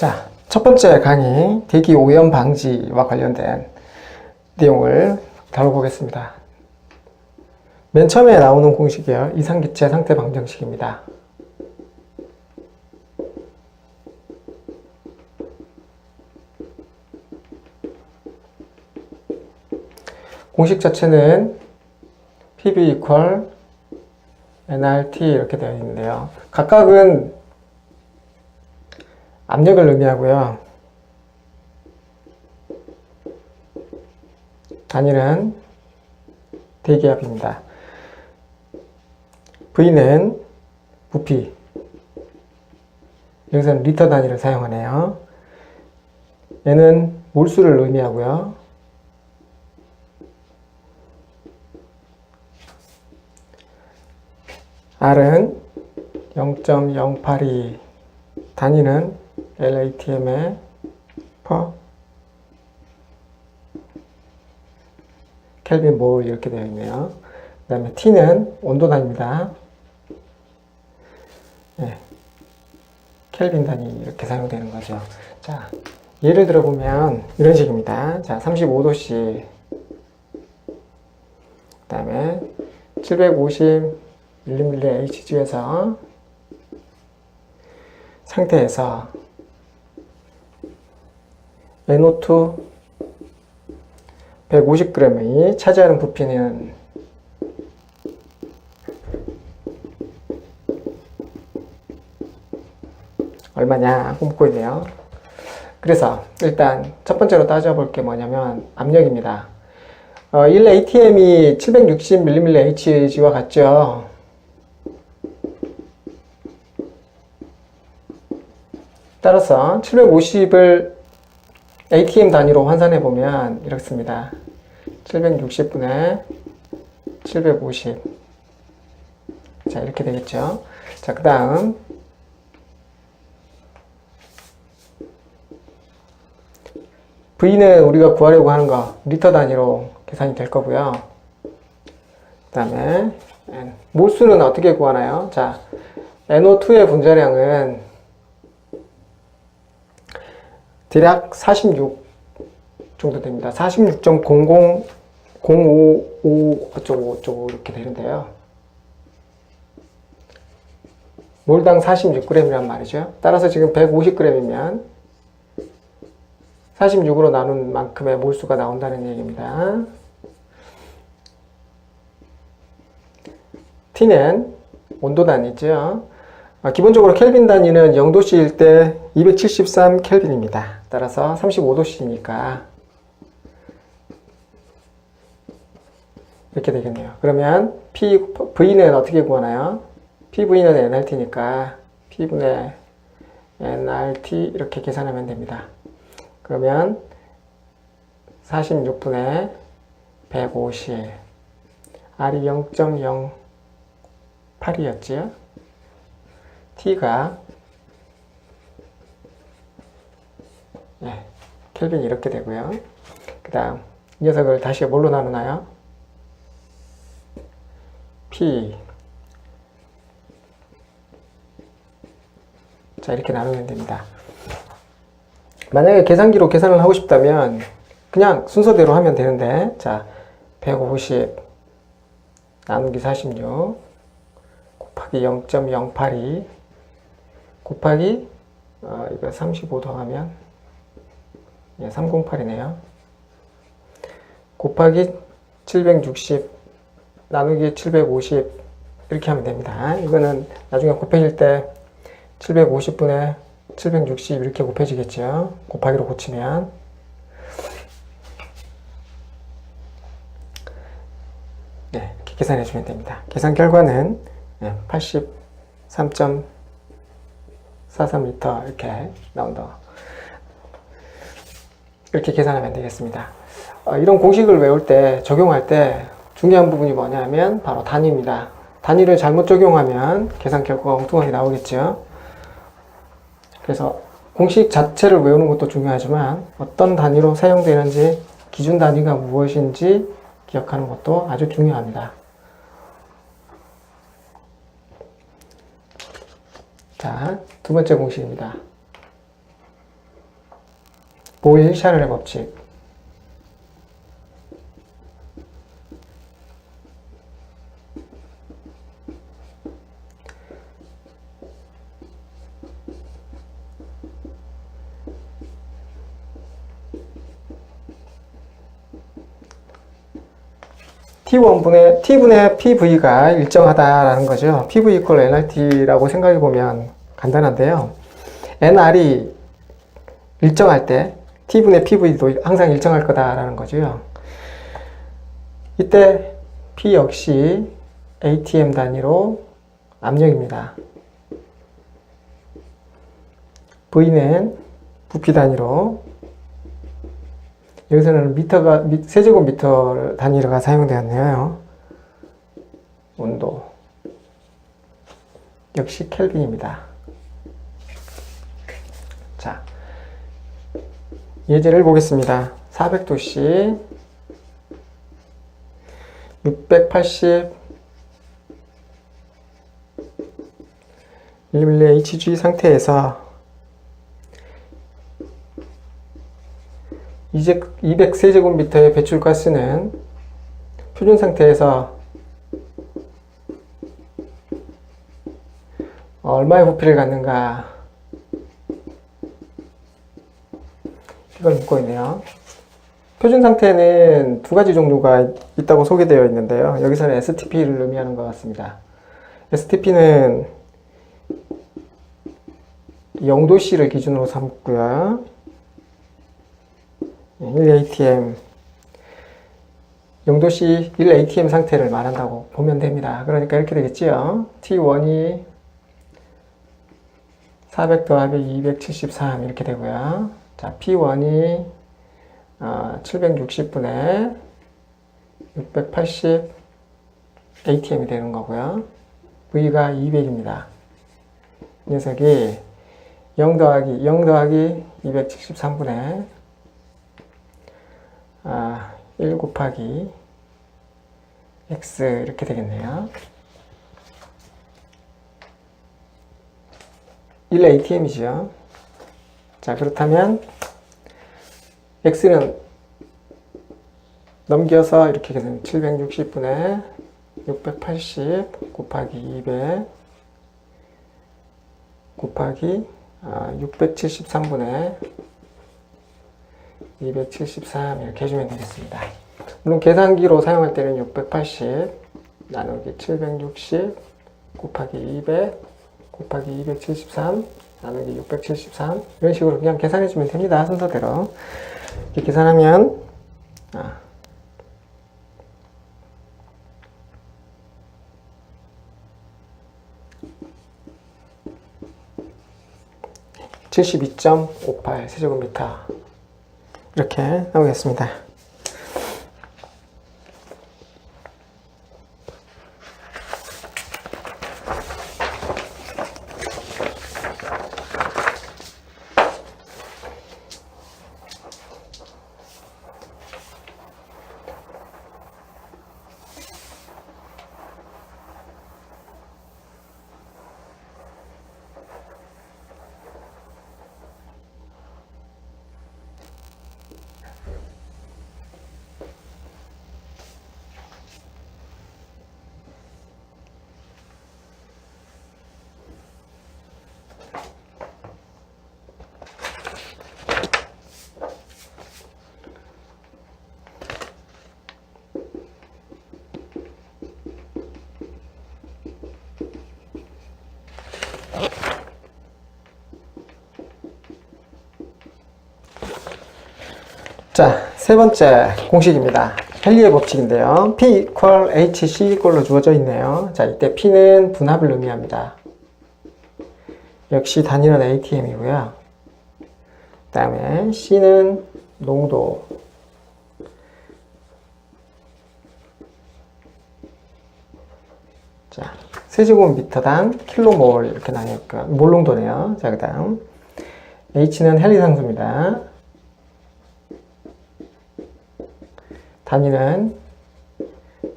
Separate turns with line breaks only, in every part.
자, 첫 번째 강의 대기 오염 방지와 관련된 내용을 다뤄보겠습니다. 맨 처음에 나오는 공식이요. 이상기체 상태 방정식입니다. 공식 자체는 PV equal nRT 이렇게 되어 있는데요. 각각은 압력을 의미하고요. 단위는 대기압입니다. V는 부피. 여기서는 리터 단위를 사용하네요. N은 몰수를 의미하고요. R은 0.082 단위는 LATM에 per 켈빈 몰 이렇게 되어 있네요. 그 다음에 T는 온도 단위입니다. 네. 켈빈 단위 이렇게 사용되는 거죠. 자, 예를 들어보면 이런 식입니다. 자, 35도씨 그 다음에 750ml Hg에서 상태에서 NO2 150g이 차지하는 부피는 얼마냐 묻고 있네요. 그래서 일단 첫 번째로 따져볼 게 뭐냐면 압력입니다. 1ATM이 760ml Hg와 같죠. 따라서 750을 ATM 단위로 환산해 보면 이렇습니다. 760분의 750. 자, 이렇게 되겠죠. 자, 그 다음 V는 우리가 구하려고 하는 거 리터 단위로 계산이 될 거고요. 그 다음에 몰수는 어떻게 구하나요? 자, NO2의 분자량은 대략 46 정도 됩니다. 46.00055 어쩌고 이렇게 되는데요. 몰당 46g이란 말이죠. 따라서 지금 150g이면 46으로 나눈 만큼의 몰수가 나온다는 얘기입니다. T는 온도 단위죠. 기본적으로 켈빈 단위는 0도씨일 때 273 켈빈입니다. 따라서 35도씨니까 이렇게 되겠네요. 그러면 V는 어떻게 구하나요? PV는 nRT니까 P분의 nRT 이렇게 계산하면 됩니다. 그러면 46분의 150 R이 0.082였지요. T가 켈빈이 이렇게 되고요. 그 다음 이 녀석을 다시 뭘로 나누나요? P. 자, 이렇게 나누면 됩니다. 만약에 계산기로 계산을 하고 싶다면 그냥 순서대로 하면 되는데, 자, 150 나누기 46 곱하기 0.082 곱하기 이거 35 더하면 308이네요. 곱하기 760 나누기 750 이렇게 하면 됩니다. 이거는 나중에 곱해질 때 750분의 760 이렇게 곱해지겠죠. 곱하기로 고치면 네, 이렇게 계산해 주면 됩니다. 계산 결과는 83.43L 이렇게 나온다. 이렇게 계산하면 되겠습니다. 이런 공식을 외울 때, 적용할 때 중요한 부분이 뭐냐면 바로 단위입니다. 단위를 잘못 적용하면 계산 결과가 엉뚱하게 나오겠죠. 그래서 공식 자체를 외우는 것도 중요하지만 어떤 단위로 사용되는지, 기준 단위가 무엇인지 기억하는 것도 아주 중요합니다. 자, 두 번째 공식입니다. 보일-샤를의 법칙. T분의 PV가 일정하다라는 거죠. PV 이퀄 nRT라고 생각해 보면 간단한데요. nR이 일정할 때 T분의 PV도 항상 일정할 거다라는 거죠. 이때 P 역시 ATM 단위로 압력입니다. V는 부피 단위로, 여기서는 세제곱미터 단위가 사용되었네요. 온도 역시 켈빈입니다. 자, 예제를 보겠습니다. 400도씨 680 1mm HG 상태에서 200세제곱미터의 배출가스는 표준 상태에서 얼마의 부피를 갖는가, 이걸 묻고 있네요. 표준 상태는 두 가지 종류가 있다고 소개되어 있는데요. 여기서는 STP를 의미하는 것 같습니다. STP는 0도C를 기준으로 삼고요. 1atm, 0도C 1atm 상태를 말한다고 보면 됩니다. 그러니까 이렇게 되겠지요. T1이 400 더하기 273 이렇게 되고요. 자, P1이 760분의 680 atm이 되는 거고요. V가 200입니다. 이 녀석이 0 더하기 273분의 1 곱하기 x 이렇게 되겠네요. 1atm이죠. 자, 그렇다면 x는 넘겨서 이렇게 되면 760분의 680 곱하기 200 곱하기 673분의 273 이렇게 해주면 되겠습니다. 물론 계산기로 사용할 때는 680 나누기 760 곱하기 200 곱하기 273 나누기 673 이런 식으로 그냥 계산해주면 됩니다. 순서대로 이렇게 계산하면 72.58 세제곱미터 이렇게 나오겠습니다. 자, 세 번째 공식입니다. 헨리의 법칙인데요. P equal HC 꼴로 주어져 있네요. 자, 이때 P는 분합을 의미합니다. 역시 단위는 ATM이고요. 그 다음에 C는 농도. 자, 세제곱미터당 킬로몰 이렇게 나뉘니까 몰농도네요. 자, 그 다음 H는 헨리 상수입니다. 단위는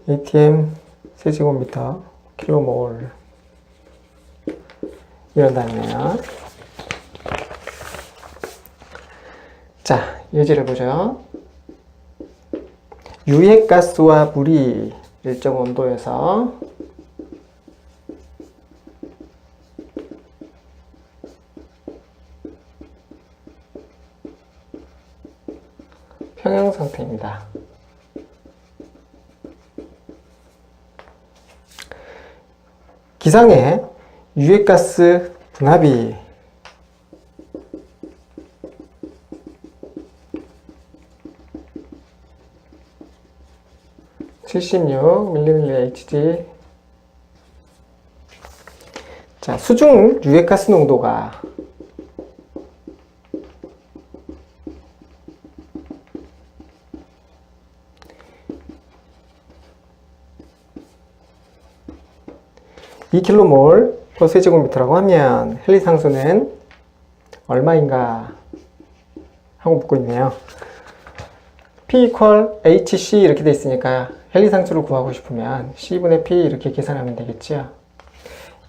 ATM 세제곱미터 킬로몰 이런 단위네요. 자, 예제를 보죠. 유해가스와 물이 일정 온도에서 평형 상태입니다. 기상에 유해가스 분압이 76mmHg. 자, 수중 유해가스 농도가 2kmol per 세제곱미터라고 하면 헬리상수는 얼마인가 하고 묻고 있네요. P equal HC 이렇게 돼 있으니까 헬리상수를 구하고 싶으면 C분의 P 이렇게 계산하면 되겠죠.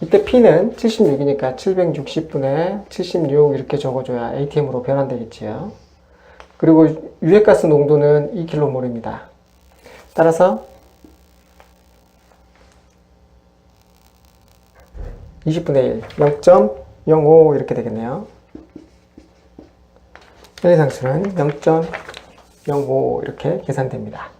이때 P는 76이니까 760분의 76 이렇게 적어줘야 ATM으로 변환되겠지요. 그리고 유해가스 농도는 2kmol입니다. 따라서 20분의 1, 0.05 이렇게 되겠네요. 헬리상수는 0.05 이렇게 계산됩니다.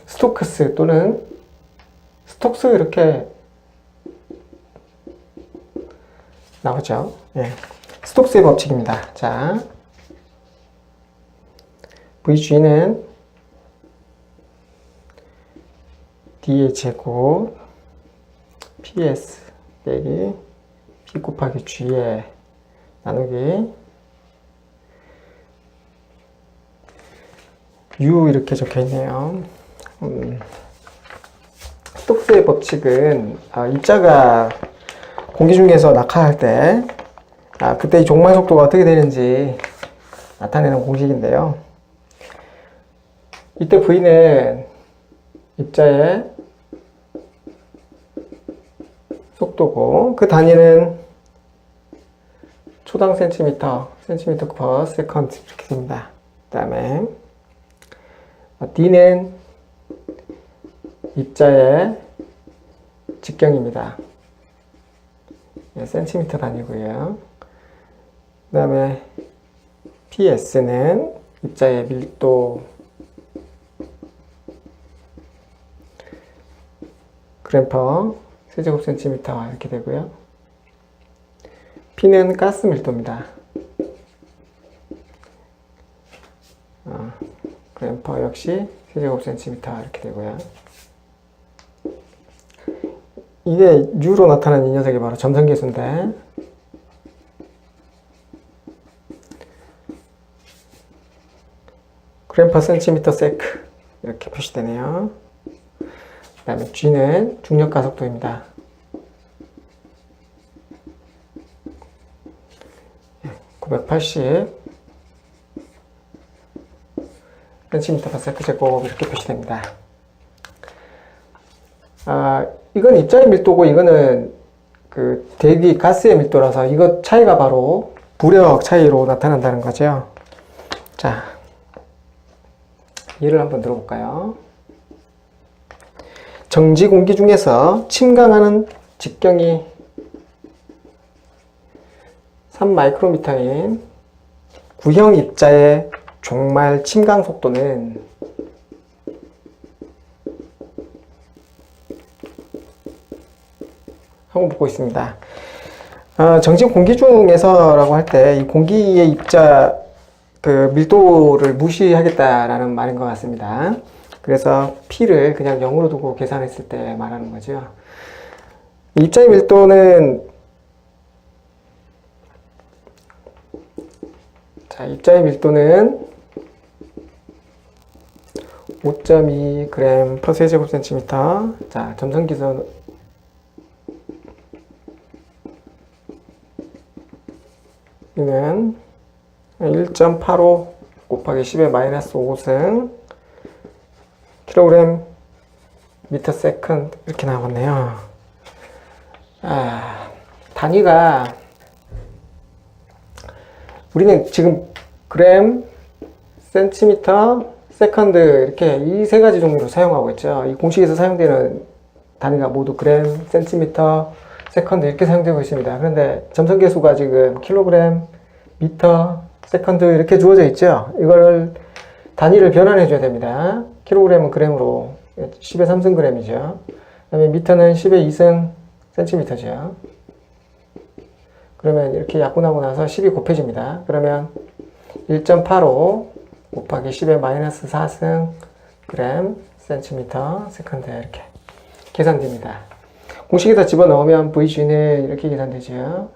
스토크스 또는 스톡스 이렇게 나오죠. 예. 스톡스의 법칙입니다. 자, VG는 D의 제곱 PS 빼기 P 곱하기 G에 나누기 U 이렇게 적혀 있네요. 스톡스의 법칙은 입자가 공기 중에서 낙하할 때 그때 이 종말 속도가 어떻게 되는지 나타내는 공식인데요. 이때 V는 입자의 속도고 그 단위는 초당 센티미터, 센티미터 per 세컨드 이렇게 됩니다. 그 다음에 D는 입자의 직경입니다. 센티미터 단위고요. 그 다음에 PS는 입자의 밀도, 그램 퍼 세제곱 센티미터 이렇게 되고요. P는 가스 밀도입니다. 그램 퍼 역시 세제곱 센티미터 이렇게 되고요. 이게 U로 나타나는 이 녀석이 바로 점성계수인데 그램 퍼 센티미터 세크 이렇게 표시되네요. 그 다음에 G는 중력 가속도입니다. 980 센티미터 per 세크 제곱 이렇게 표시됩니다. 이건 입자의 밀도고 이거는 그 대기 가스의 밀도라서 이거 차이가 바로 부력 차이로 나타난다는 거죠. 자, 예를 한번 들어볼까요? 정지 공기 중에서 침강하는 직경이 3마이크로미터인 구형 입자의 종말 침강 속도는 하고 묻고 있습니다. 정지 공기 중에서라고 할 때 이 공기의 입자 그 밀도를 무시하겠다라는 말인 것 같습니다. 그래서 P를 그냥 0으로 두고 계산했을 때 말하는 거죠. 입자의 밀도는 자, 입자의 밀도는 5.2g per 세제곱센티미터. 자, 점성기준 이는 1.85 곱하기 10의 마이너스 5승 킬로그램 미터 세컨드 이렇게 나왔네요. 단위가 우리는 지금 그램, 센티미터, 세컨드 이렇게 이 세 가지 종류로 사용하고 있죠. 이 공식에서 사용되는 단위가 모두 그램, 센티미터, 세컨드 이렇게 사용되고 있습니다. 그런데 점성계수가 지금 킬로그램, 미터, 세컨드 이렇게 주어져 있죠. 이걸 단위를 변환해 줘야 됩니다. 킬로그램은 그램으로 10의 3승 그램이죠. 그 다음에 미터는 10의 2승 센티미터죠. 그러면 이렇게 약분하고 나서 10이 곱해집니다. 그러면 1.85 곱하기 10의 마이너스 4승 그램 센티미터 세컨드 이렇게 계산됩니다. 공식에다 집어넣으면 VG는 이렇게 계산되죠.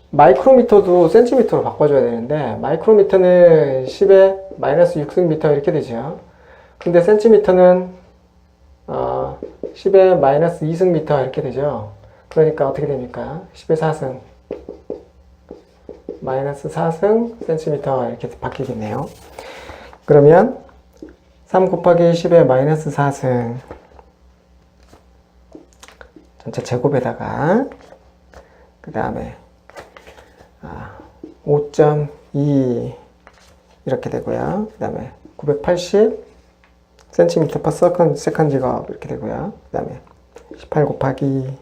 마이크로미터도 센티미터로 바꿔줘야 되는데 마이크로미터는 10의 마이너스 6승 미터 이렇게 되죠. 근데 센티미터는 10의 마이너스 2승 미터 이렇게 되죠. 그러니까 어떻게 됩니까? 10의 4승 마이너스 4승 센티미터 이렇게 바뀌겠네요. 그러면 3 곱하기 10의 마이너스 4승 전체 제곱에다가 그 다음에 5.2 이렇게 되고요. 그 다음에 980 센티미터 per 세컨드가 이렇게 되고요. 그 다음에 18 곱하기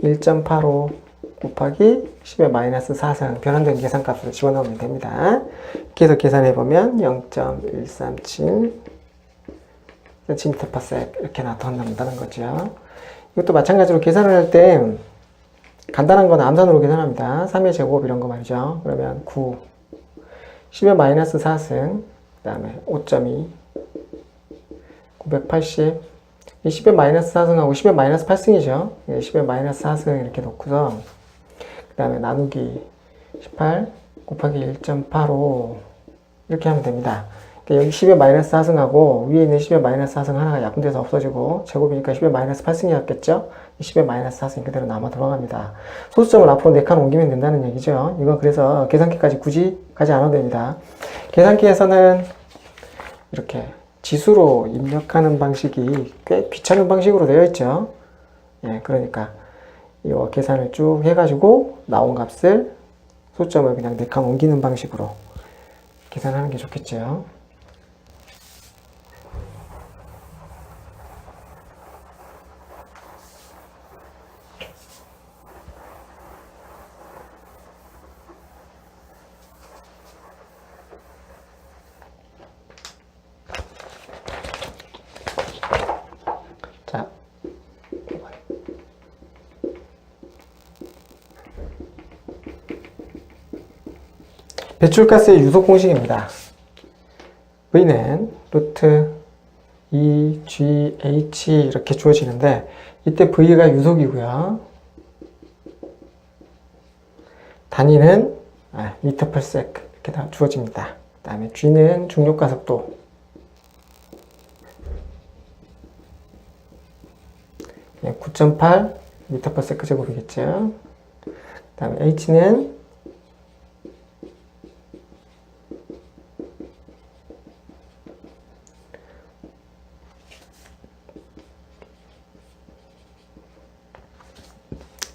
1.85 곱하기 10의 마이너스 4승 변환된 계산값으로 집어넣으면 됩니다. 이렇게 해서 계산해보면 0.137 cm per sec 이렇게 나타난다는 거죠. 이것도 마찬가지로 계산을 할 때 간단한 건 암산으로 계산합니다. 3의 제곱 이런 거 말이죠. 그러면 9 10의 마이너스 4승 그 다음에 5.2 980 이 10의 마이너스 4승하고 10의 마이너스 8승이죠. 10의 마이너스 4승 이렇게 놓고서 그 다음에 나누기 18 곱하기 1.85 이렇게 하면 됩니다. 여기 10의 마이너스 4승하고 위에 있는 10의 마이너스 4승 하나가 약분돼서 없어지고 제곱이니까 10의 마이너스 8승이었겠죠? 10의 마이너스 4승 그대로 남아 돌아갑니다. 소수점을 앞으로 4칸 옮기면 된다는 얘기죠. 이건 그래서 계산기까지 굳이 가지 않아도 됩니다. 계산기에서는 이렇게 지수로 입력하는 방식이 꽤 귀찮은 방식으로 되어 있죠. 예, 그러니까 이 계산을 쭉 해가지고 나온 값을 소수점을 그냥 4칸 옮기는 방식으로 계산하는 게 좋겠죠. 자, 배출가스의 유속 공식입니다. V는 루트 EGH 이렇게 주어지는데 이때 V가 유속이고요. 단위는 미터 per sec 이렇게 다 주어집니다. 그 다음에 G는 중력가속도 9.8 미터 per sec 제곱이겠죠. 그 다음에 H는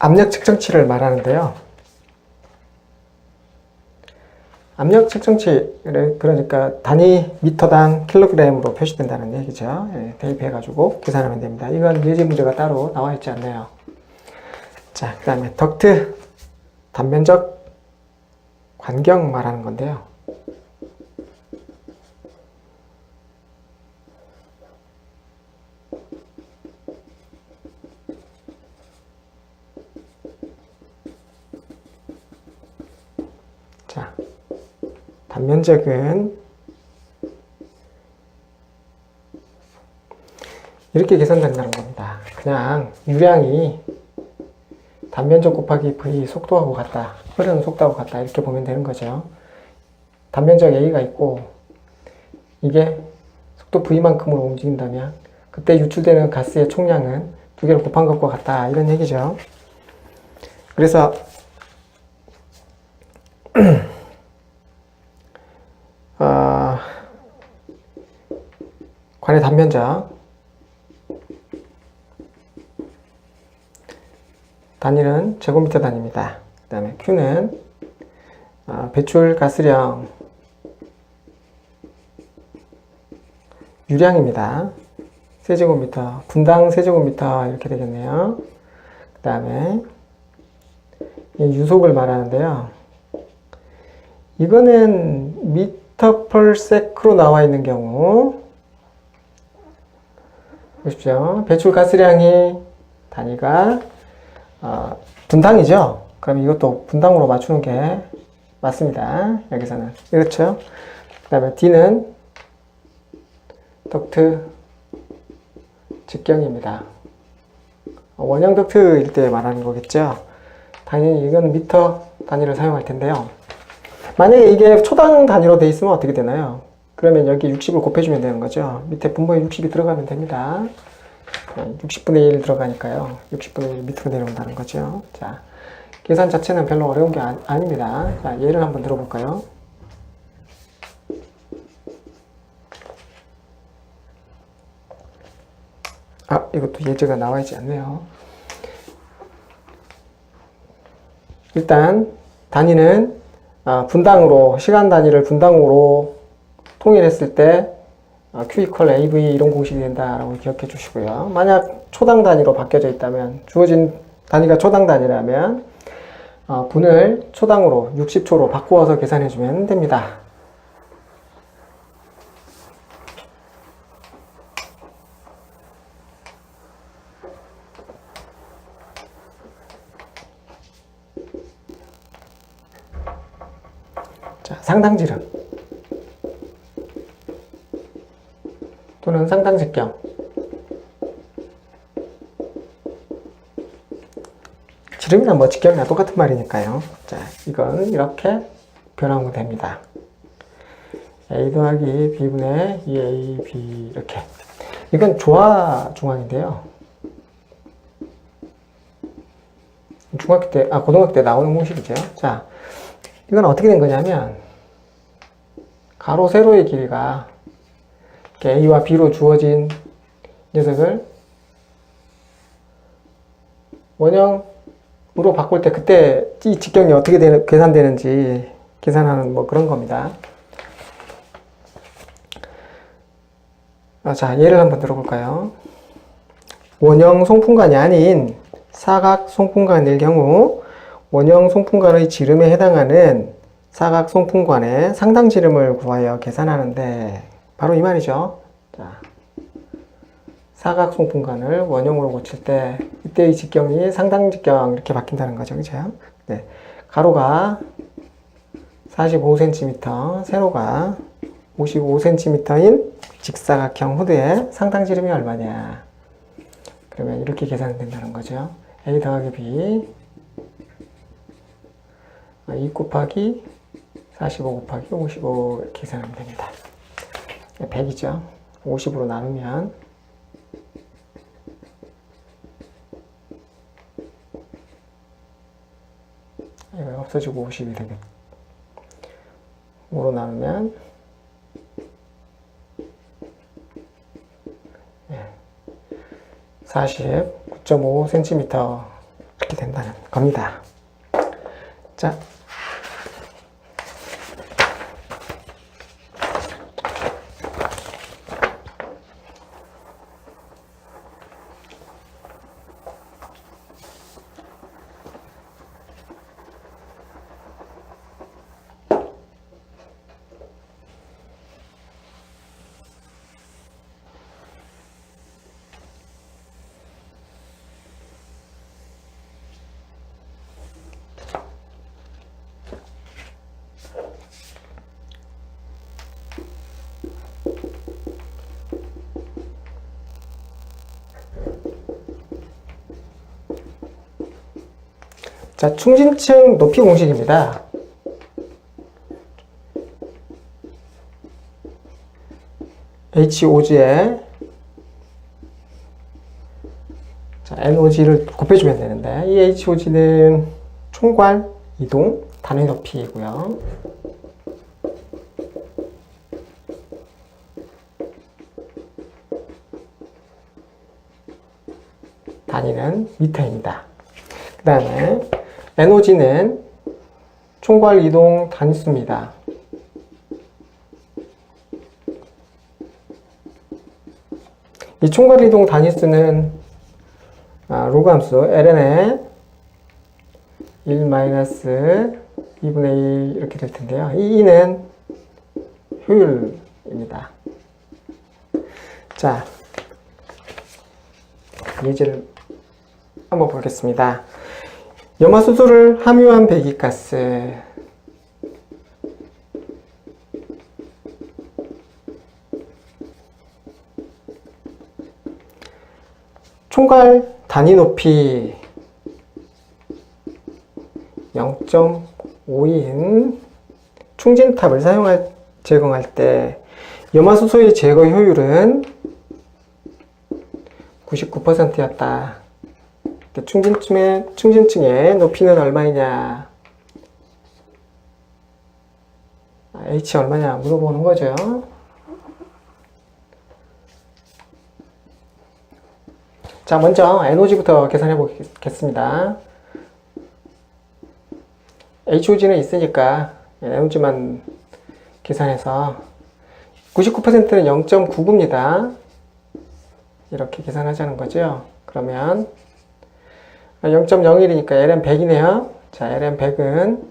압력 측정치를 말하는데요. 압력 측정치를 그러니까 단위 미터당 킬로그램으로 표시된다는 얘기죠. 예, 대입해가지고 계산하면 됩니다. 이건 예제 문제가 따로 나와 있지 않네요. 자, 그 다음에 덕트 단면적 관경 말하는 건데요. 자, 단면적은 이렇게 계산된다는 겁니다. 그냥 유량이 단면적 곱하기 V 속도하고 같다. 흐르는 속도하고 같다. 이렇게 보면 되는 거죠. 단면적 A가 있고 이게 속도 V만큼으로 움직인다면 그때 유출되는 가스의 총량은 두 개를 곱한 것과 같다. 이런 얘기죠. 그래서 관의 단면적 단위는 제곱미터 단위입니다. 그 다음에 Q는 배출 가스량 유량입니다. 세제곱미터, 분당 세제곱미터 이렇게 되겠네요. 그 다음에 유속을 말하는데요. 이거는 미터 per sec로 나와 있는 경우 보십시오. 배출 가스량이 단위가 분당이죠. 그럼 이것도 분당으로 맞추는 게 맞습니다. 여기서는 그렇죠. 그 다음에 D는 덕트 직경입니다. 원형 덕트일 때 말하는 거겠죠. 당연히 이건 미터 단위를 사용할 텐데요. 만약에 이게 초당 단위로 돼 있으면 어떻게 되나요? 그러면 여기 60을 곱해주면 되는 거죠. 밑에 분모에 60이 들어가면 됩니다. 60분의 1 들어가니까요. 60분의 1 밑으로 내려온다는 거죠. 자, 계산 자체는 별로 어려운 게 아닙니다. 자, 예를 한번 들어볼까요? 이것도 예제가 나와 있지 않네요. 일단 단위는 분당으로, 시간 단위를 분당으로 통일했을 때 Q equal AV 이런 공식이 된다라고 기억해 주시고요. 만약 초당 단위로 바뀌어져 있다면, 주어진 단위가 초당 단위라면 분을 초당으로 60초로 바꾸어서 계산해 주면 됩니다. 자, 상당지름 또는 상당직경, 지름이나 뭐 직경이나 똑같은 말이니까요. 자, 이건 이렇게 변하면 됩니다. A 더하기 B분의 2AB 이렇게. 이건 조화 중앙인데요. 중학교 때, 고등학교 때 나오는 공식이죠. 자, 이건 어떻게 된 거냐면 가로 세로의 길이가 A와 B로 주어진 녀석을 원형으로 바꿀 때 그때 이 직경이 어떻게 계산되는지 계산하는 뭐 그런 겁니다. 자, 예를 한번 들어볼까요? 원형 송풍관이 아닌 사각 송풍관일 경우 원형 송풍관의 지름에 해당하는 사각 송풍관의 상당 지름을 구하여 계산하는데 바로 이 말이죠. 자, 사각 송풍관을 원형으로 고칠 때 이때의 직경이 상당 직경 이렇게 바뀐다는 거죠. 그죠? 네. 가로가 45cm, 세로가 55cm인 직사각형 후드의 상당 지름이 얼마냐? 그러면 이렇게 계산된다는 거죠. A 더하기 B 2 곱하기 45 곱하기 55 이렇게 계산하면 됩니다. 100이죠. 50으로 나누면 이거 없어지고 50이 되겠죠. 5로 나누면 49.5cm 이렇게 된다는 겁니다. 자, 자, 충진층 높이 공식입니다. HOG에 자, NOG를 곱해주면 되는데, 이 HOG는 총괄 이동 단위 높이이고요. 단위는 미터입니다. 그 다음에 NOG는 총괄 이동 단위수입니다. 이 총괄 이동 단위수는 로그 함수 ln의 1-2분의 1 이렇게 될 텐데요. 이 2는 효율입니다. 자, 예제를 한번 보겠습니다. 염화수소를 함유한 배기가스 총괄 단위 높이 0.5인 충진탑을 제공할 때 염화수소의 제거 효율은 99%였다. 충진층의 높이는 얼마이냐? H 얼마냐 물어보는 거죠. 자, 먼저 NOG부터 계산해 보겠습니다. HOG는 있으니까 NOG만 계산해서 99%는 0.99입니다. 이렇게 계산하자는 거죠. 그러면 0.01이니까 ln 100이네요. 자, ln 100은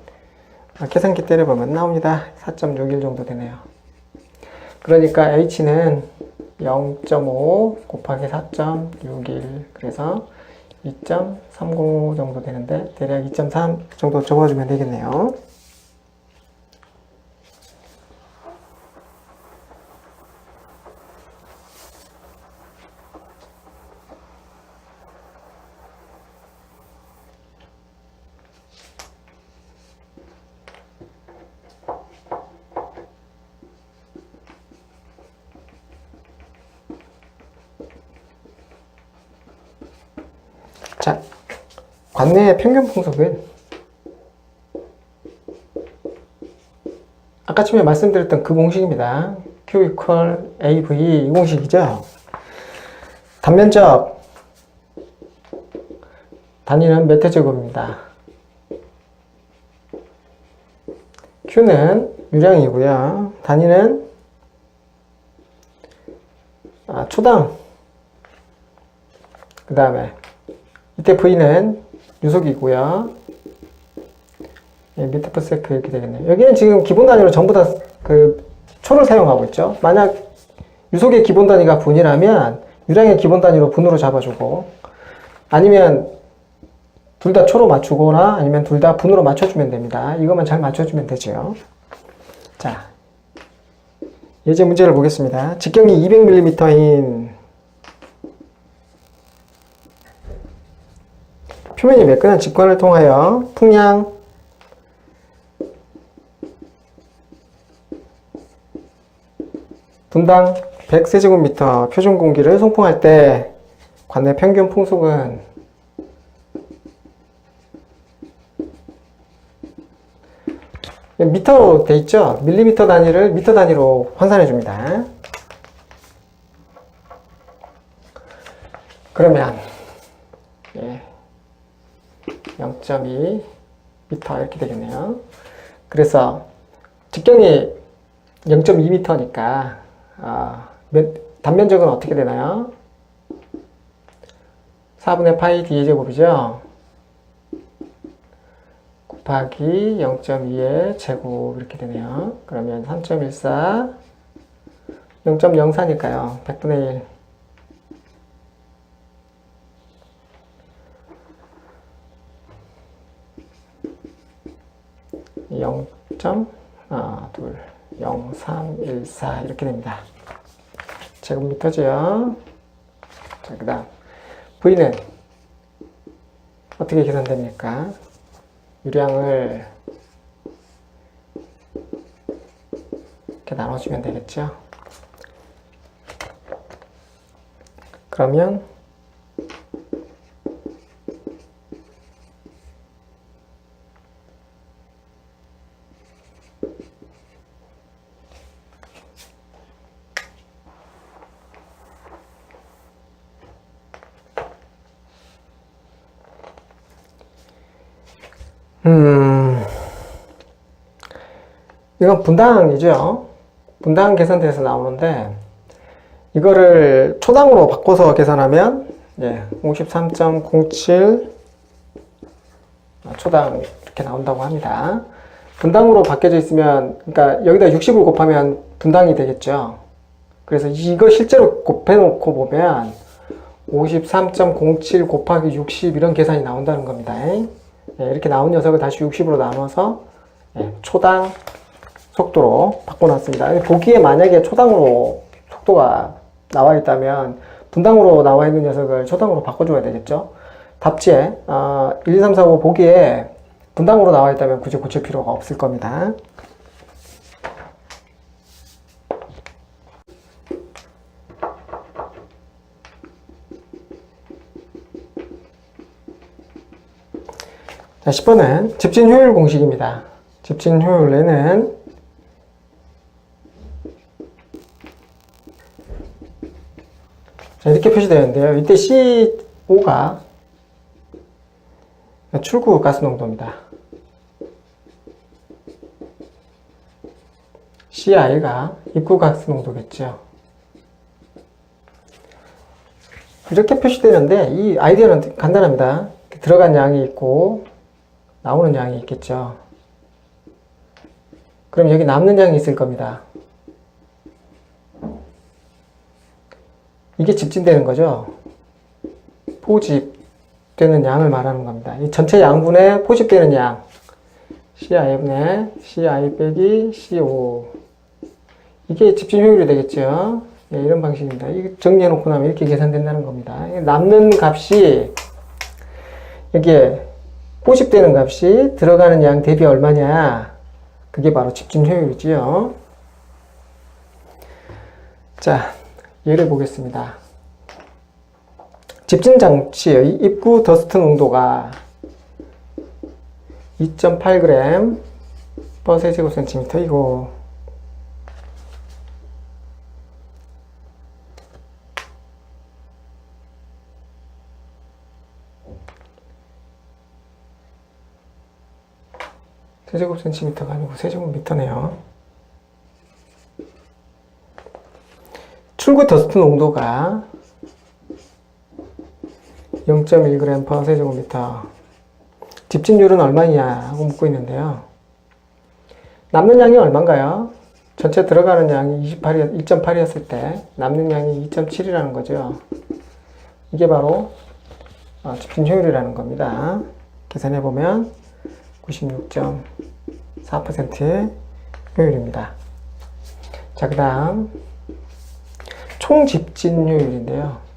계산기 때려보면 나옵니다. 4.61 정도 되네요. 그러니까 h는 0.5 곱하기 4.61 그래서 2.305 정도 되는데 대략 2.3 정도 적어주면 되겠네요. 자, 관내의 평균 풍속은 아까 처음에 말씀드렸던 그 공식입니다. Q equal AV 이 공식이죠. 단면적 단위는 메터제곱입니다. Q는 유량이고요. 단위는 초당. 그 다음에 이때 V는 유속이고요. 미터 퍼 세크 이렇게 되겠네요. 여기는 지금 기본 단위로 전부 다 그 초를 사용하고 있죠. 만약 유속의 기본 단위가 분이라면 유량의 기본 단위로 분으로 잡아주고, 아니면 둘 다 초로 맞추거나 아니면 둘 다 분으로 맞춰주면 됩니다. 이것만 잘 맞춰주면 되죠. 자, 예제 문제를 보겠습니다. 직경이 200mm인 표면이 매끈한 직관을 통하여 풍량 분당 100세제곱미터 표준 공기를 송풍할 때 관내 평균 풍속은 미터로 돼 있죠. 밀리미터 단위를 미터 단위로 환산해 줍니다. 그러면 0.2 미터 이렇게 되겠네요. 그래서 직경이 0.2m니까 단면적은 어떻게 되나요? 4분의 파이 d의 제곱이죠. 곱하기 0.2의 제곱 이렇게 되네요. 그러면 3.14 0.04니까요. 100분의 1 0.0314 이렇게 됩니다. 제곱미터죠. 자, 그 다음 V는 어떻게 계산됩니까? 유량을 이렇게 나눠주면 되겠죠. 그러면 이건 분당이죠. 분당 계산대에서 나오는데 이거를 초당으로 바꿔서 계산하면 53.07 초당 이렇게 나온다고 합니다. 분당으로 바뀌어져 있으면, 그러니까 여기다 60을 곱하면 분당이 되겠죠. 그래서 이거 실제로 곱해놓고 보면 53.07 곱하기 60 이런 계산이 나온다는 겁니다. 이렇게 나온 녀석을 다시 60으로 나눠서 초당 속도로 바꿔놨습니다. 보기에 만약에 초당으로 속도가 나와 있다면 분당으로 나와 있는 녀석을 초당으로 바꿔줘야 되겠죠. 답지에 1, 2, 3, 4, 5 보기에 분당으로 나와 있다면 굳이 고칠 필요가 없을 겁니다. 자, 10번은 집진 효율 공식입니다. 집진 효율에는 자, 이렇게 표시되어 있는데요. 이때 CO5가 출구 가스 농도입니다. CI가 입구 가스 농도겠죠. 이렇게 표시되는데 이 아이디어는 간단합니다. 들어간 양이 있고 나오는 양이 있겠죠. 그럼 여기 남는 양이 있을 겁니다. 이게 집진되는 거죠. 포집되는 양을 말하는 겁니다. 이 전체 양분의 포집되는 양 CI분의 CI 빼기 CO 이게 집진 효율이 되겠죠. 이런 방식입니다. 이거 정리해 놓고 나면 이렇게 계산된다는 겁니다. 남는 값이 이게 포집되는 값이 들어가는 양 대비 얼마냐, 그게 바로 집진 효율이지요. 자, 예를 보겠습니다. 집진 장치의 입구 더스트 농도가 2.8g per 세제곱센티미터이고 세제곱센티미터가 아니고 세제곱미터네요. 출구 더스트 농도가 0.1g per 세제곱미터. 집진율은 얼마냐 하고 묻고 있는데요. 남는 양이 얼마인가요? 전체 들어가는 양이 2.8이었을 때 남는 양이 2.7이라는 거죠. 이게 바로 집진 효율이라는 겁니다. 계산해보면 96.4%의 효율입니다. 자, 그 다음 총 집진 효율인데요.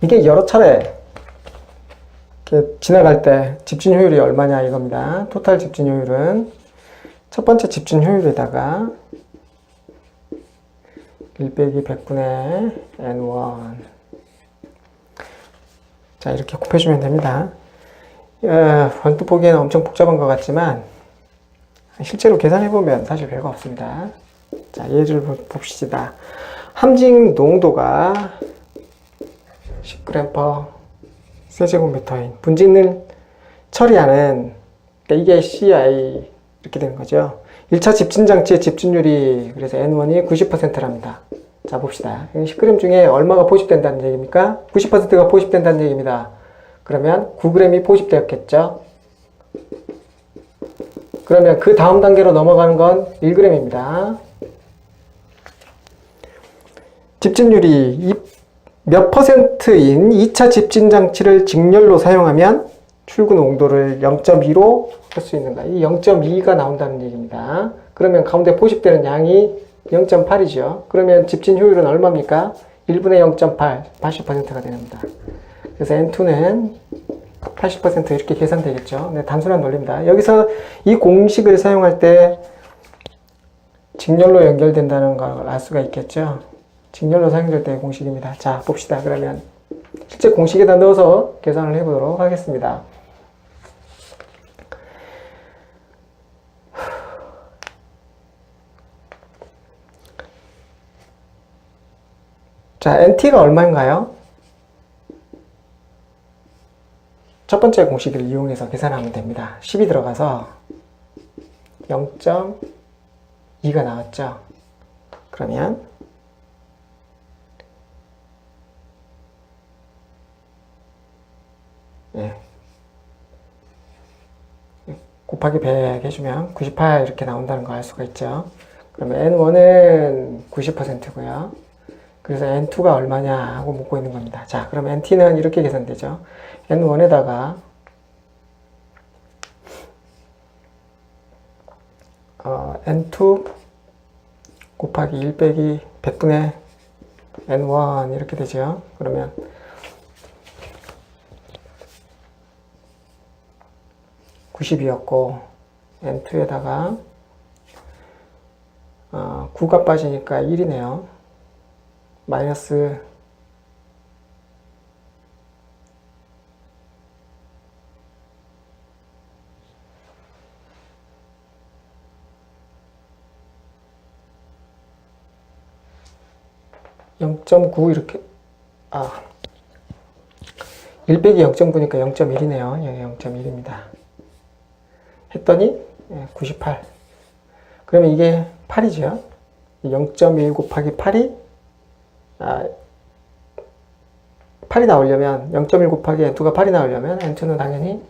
이게 여러 차례 이렇게 지나갈 때 집진 효율이 얼마냐 이겁니다. 토탈 집진 효율은 첫 번째 집진 효율에다가 1 빼기 100분의 N1. 자, 이렇게 곱해주면 됩니다. 언뜻 보기에는 엄청 복잡한 것 같지만 실제로 계산해보면 사실 별거 없습니다. 자, 예를 봅시다. 함징 농도가 10g per 세제곱미터인 분진을 처리하는, 그러니까 이게 CI 이렇게 되는 거죠. 1차 집진 장치의 집진율이 그래서 N1이 90%랍니다. 자, 봅시다. 10g 중에 얼마가 포집된다는 얘기입니까? 90%가 포집된다는 얘기입니다. 그러면 9g이 포집되었겠죠? 그러면 그 다음 단계로 넘어가는 건 1g입니다. 집진율이 몇 %인 2차 집진 장치를 직렬로 사용하면 출구 농도를 0.2로 할 수 있는가? 이 0.2가 나온다는 얘기입니다. 그러면 가운데 포집되는 양이 0.8이죠. 그러면 집진 효율은 얼마입니까? 1분의 0.8, 80%가 됩니다. 그래서 N2는 80% 이렇게 계산되겠죠. 네, 단순한 논리입니다. 여기서 이 공식을 사용할 때 직렬로 연결된다는 걸 알 수가 있겠죠. 직렬로 사용될 때의 공식입니다. 자, 봅시다. 그러면 실제 공식에다 넣어서 계산을 해보도록 하겠습니다. 자, NT가 얼마인가요? 첫 번째 공식을 이용해서 계산하면 됩니다. 10이 들어가서 0.2가 나왔죠. 그러면 곱하기 100 해주면 98 이렇게 나온다는 거 알 수가 있죠. 그러면 N1은 90%고요. 그래서 N2가 얼마냐 하고 묻고 있는 겁니다. 자, 그럼 NT는 이렇게 계산되죠. N1에다가 N2 곱하기 1 빼기 100분의 N1 이렇게 되죠. 그러면 90이었고 N2에다가 9가 빠지니까 1이네요. 마이너스 0.9 이렇게 1 빼기 0.9니까 0.1이네요. 여기 0.1입니다. 했더니 98. 그러면 이게 8이죠. 0.1 곱하기 8이 8이 나오려면 0.1 곱하기 N2가 8이 나오려면 N2는 당연히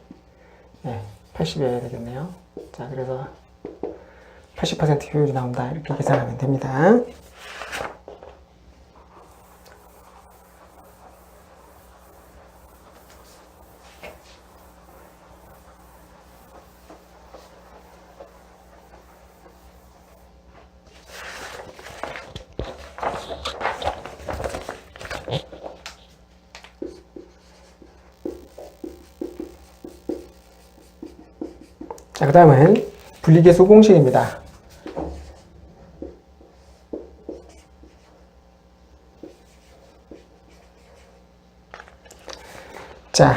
80이어야 되겠네요. 자, 그래서 80% 효율이 나온다. 이렇게 계산하면 됩니다. 자, 그 다음은 분리계수 공식입니다. 자,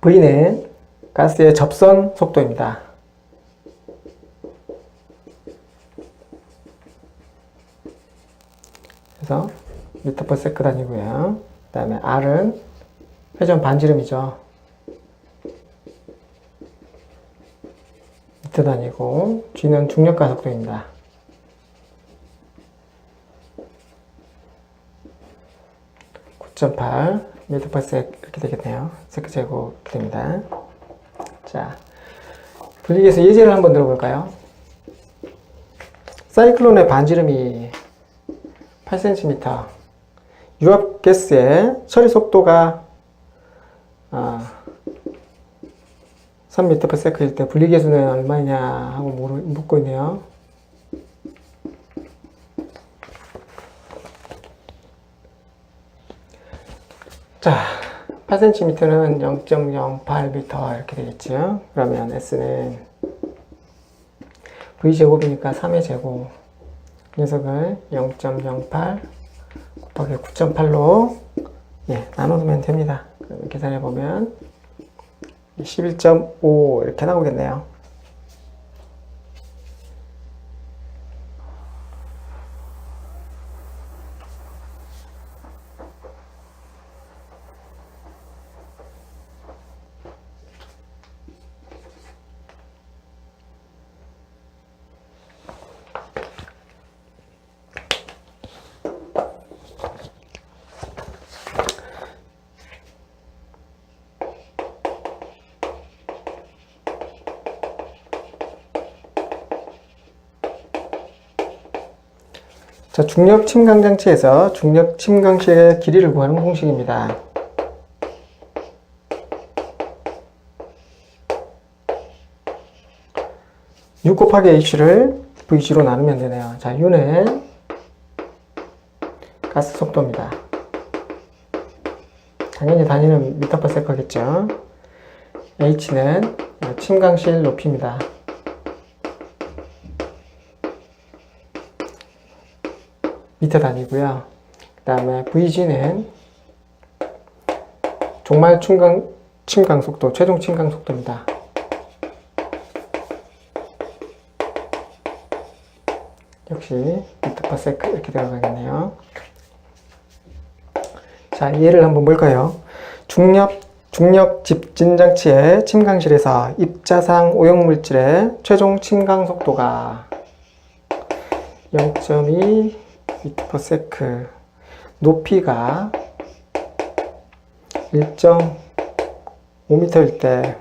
V는 가스의 접선 속도입니다. 그래서 미터 퍼 세컨 단위고요. 그 다음에 R은 회전 반지름이죠. 미터 단위고, G는 중력 가속도입니다. 미터 퍼 세컨 이렇게 되겠네요. 세컨 제곱 이렇게 됩니다. 자, 분리계수 예제를 한번 들어볼까요? 사이클론의 반지름이 8cm, 유압가스의 처리 속도가 3m/s일 때 분리계수는 얼마냐 하고 묻고 있네요. 자, 8cm는 0.08m 이렇게 되겠죠. 그러면 S는 V제곱이니까 3의 제곱, 녀석을 0.08 곱하기 9.8로 나눠두면 됩니다. 그러면 계산해보면 11.5 이렇게 나오겠네요. 자, 중력 침강 장치에서 중력 침강실의 길이를 구하는 공식입니다. U 곱하기 H를 VG로 나누면 되네요. 자, U는 가스 속도입니다. 당연히 단위는 미터/세컨겠죠. h는 침강실 높이입니다. 미터 단위고요. 그 다음에 vg는 종말 침강 속도, 최종 침강 속도입니다. 역시 미터/세컨 이렇게 들어가겠네요. 자, 예를 한번 볼까요? 중력 집진 장치의 침강실에서 입자상 오염물질의 최종 침강 속도가 0.2 미터/세컨, 높이가 1.5m일 때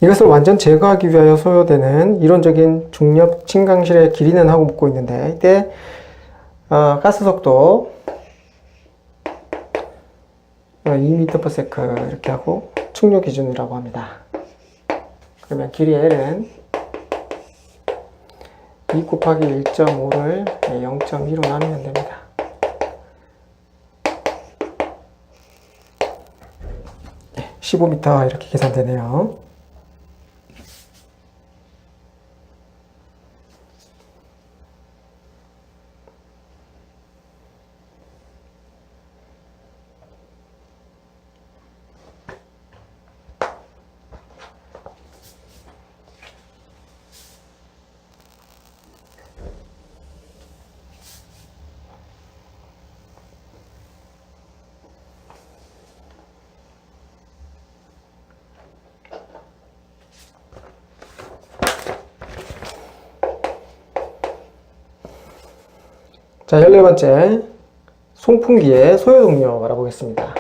이것을 완전 제거하기 위하여 소요되는 이론적인 중력 침강실의 길이는 하고 묻고 있는데, 이때 가스 속도 2m/s 이렇게 하고 충류 기준이라고 합니다. 그러면 길이 L은 2 곱하기 1.5를 0.2로 나누면 됩니다. 네, 15m 이렇게 계산되네요. 자, 14번째, 송풍기의 소요 동력 알아보겠습니다.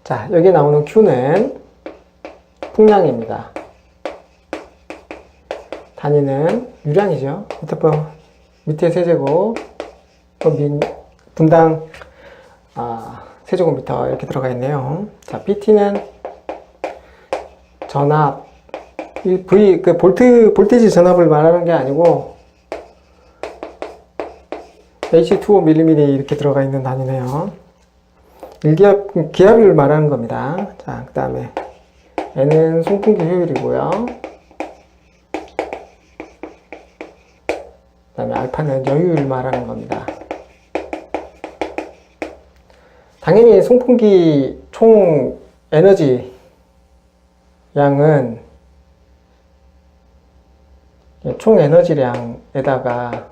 자, 여기 나오는 Q는 풍량입니다. 단위는 유량이죠. 밑에 세제곱, 분당 세제곱미터 이렇게 들어가 있네요. 자, BT는 전압, 이 V, 볼테이지 전압을 말하는 게 아니고 H2O mm 이렇게 들어가 있는 단위네요. 기압을 말하는 겁니다. 자, 그 다음에 N은 송풍기 효율이고요. 그 다음에 알파는 여유를 말하는 겁니다. 당연히 송풍기 총 에너지 양은 총 에너지량에다가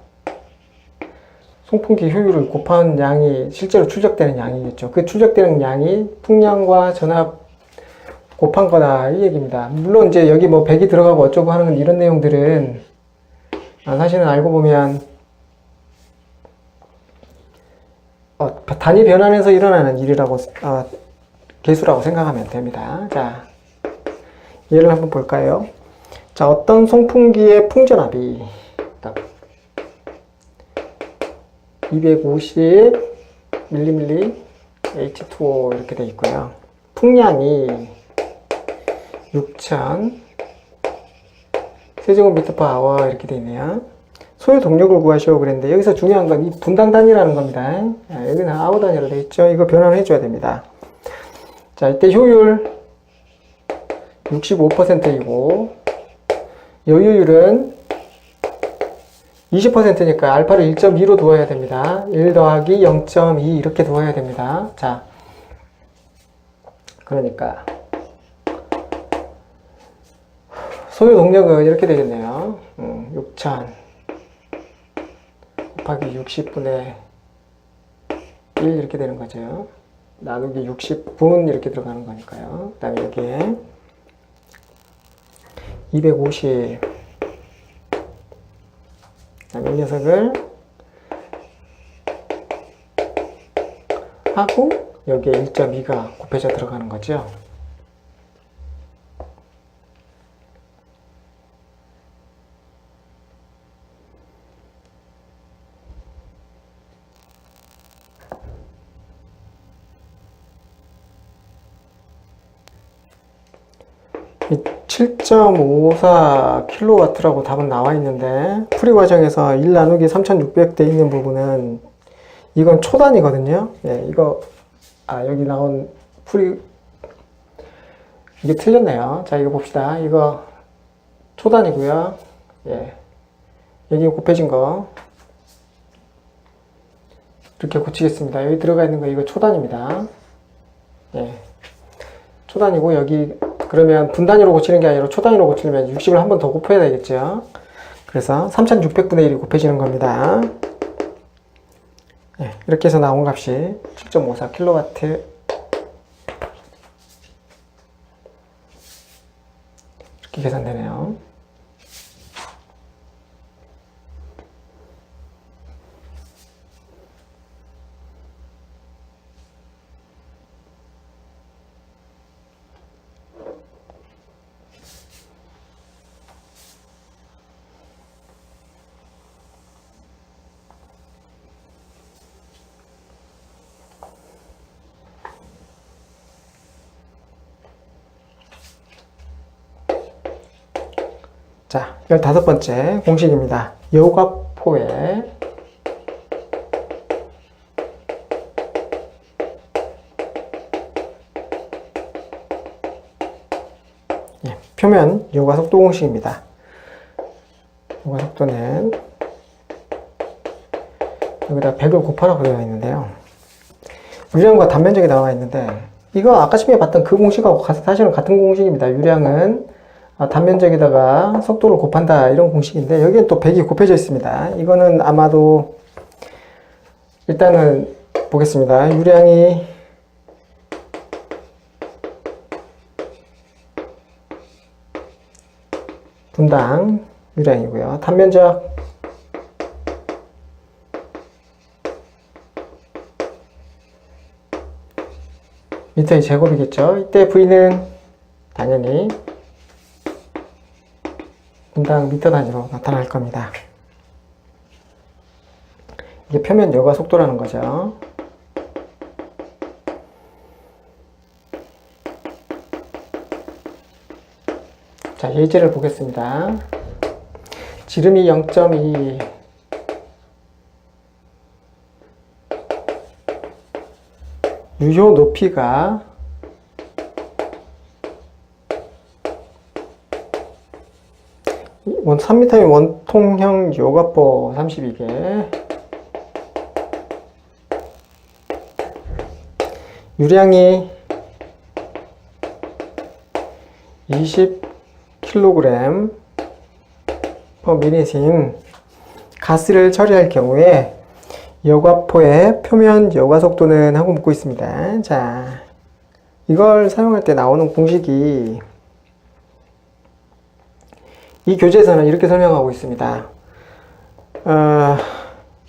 송풍기 효율을 곱한 양이 실제로 출력되는 양이겠죠. 그 출력되는 양이 풍량과 전압 곱한 거다 이 얘기입니다. 물론 이제 여기 뭐 100이 들어가고 어쩌고 하는 이런 내용들은 사실은 알고 보면 단위 변환에서 일어나는 일이라고 개수라고 생각하면 됩니다. 자, 예를 한번 볼까요? 자, 어떤 송풍기의 풍전압이 250mm H2O 이렇게 되어 있고요. 풍량이 6000 세제곱미터/아워 이렇게 되어 있네요. 소요 동력을 구하시오 그랬는데 여기서 중요한 건 이 분당 단위라는 겁니다. 여기는 아워 단위로 되어 있죠. 이거 변환을 해줘야 됩니다. 자, 이때 효율 65%이고 여유율은 20%니까 알파를 1.2로 두어야 됩니다. 1 더하기 0.2 이렇게 두어야 됩니다. 자, 그러니까 소요 동력은 이렇게 되겠네요. 6000 곱하기 60분의 1 이렇게 되는 거죠. 나누기 60분 이렇게 들어가는 거니까요. 그 다음에 여기에 250 이 녀석을 하고 여기에 1.2가 곱해져 들어가는 거죠. 이 7.54kW라고 답은 나와 있는데 풀이 과정에서 1 나누기 3600 돼 있는 부분은 이건 초단이거든요. 예, 이거 여기 나온 풀이 이게 틀렸네요. 자, 이거 봅시다. 이거 초단이고요. 예, 여기 곱해진 거 이렇게 고치겠습니다. 여기 들어가 있는 거 이거 초단입니다. 예, 초단이고 여기 그러면 분단위로 고치는 게 아니라 초단위로 고치려면 60을 한 번 더 곱해야 되겠죠. 그래서 3600분의 1이 곱해지는 겁니다. 네, 이렇게 해서 나온 값이 7.54kW 이렇게 계산되네요. 자, 15번째 공식입니다. 여과포의 표면 여과 속도 공식입니다. 여과 속도는 여기다 100을 곱하라고 되어 있는데요. 유량과 단면적이 나와 있는데 이거 아까 처음에 봤던 그 공식하고 사실은 같은 공식입니다. 유량은 단면적에다가 속도를 곱한다 이런 공식인데 여기엔 또 100이 곱해져 있습니다. 이거는 아마도 일단은 보겠습니다. 유량이 분당 유량이고요. 단면적 미터의 제곱이겠죠. 이때 V는 당연히 분당 미터 단위로 나타날 겁니다. 이게 표면 여과 속도라는 거죠. 자, 예제를 보겠습니다. 지름이 0.2, 유효 높이가 3m인 원통형 여과포 32개, 유량이 20kg per minute인 가스를 처리할 경우에 여과포의 표면 여과 속도는 하고 묻고 있습니다. 자, 이걸 사용할 때 나오는 공식이 이 교재에서는 이렇게 설명하고 있습니다.